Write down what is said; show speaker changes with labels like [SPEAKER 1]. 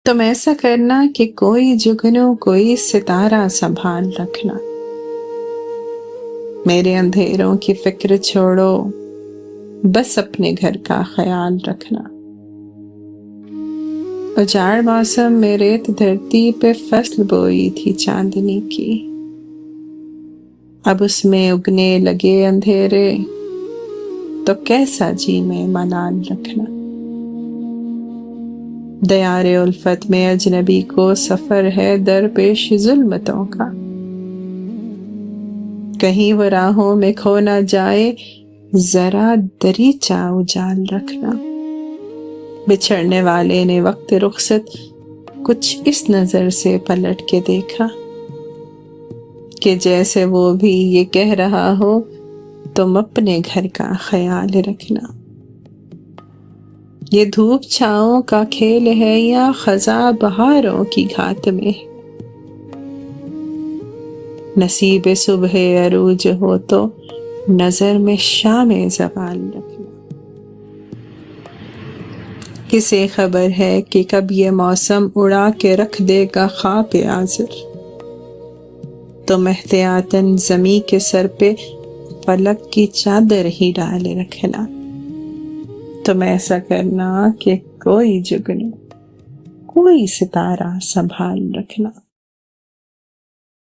[SPEAKER 1] तुम ऐसा करना कि कोई जुगनू कोई सितारा संभाल रखना। मेरे अंधेरों की फिक्र छोड़ो, बस अपने घर का ख्याल रखना। उजाड़ मौसम में रेत धरती पे फसल बोई थी चांदनी की, अब उसमें उगने लगे अंधेरे, तो कैसा जी में मलाल रखना। दयारे उल्फत में अजनबी को सफर है दरपेश जुल्मतों का, कहीं वो राहों में खो ना जाए, जरा दरीचा उजाल रखना। बिछड़ने वाले ने वक्त रुखसत कुछ इस नजर से पलट के देखा कि जैसे वो भी ये कह रहा हो, तुम अपने घर का ख्याल रखना। ये धूप छाओं का खेल है या खजा बहारों की घात में, नसीब सुबह अरूज हो तो नजर में शाम ज़वाल रखना। किसे खबर है कि कब ये मौसम उड़ा के रख देगा ख्वाब आज़िर, तो एहतियातन ज़मी के सर पे फलक की चादर ही डाले रखना। तुम ऐसा करना कि कोई जुगनू कोई सितारा संभाल रखना।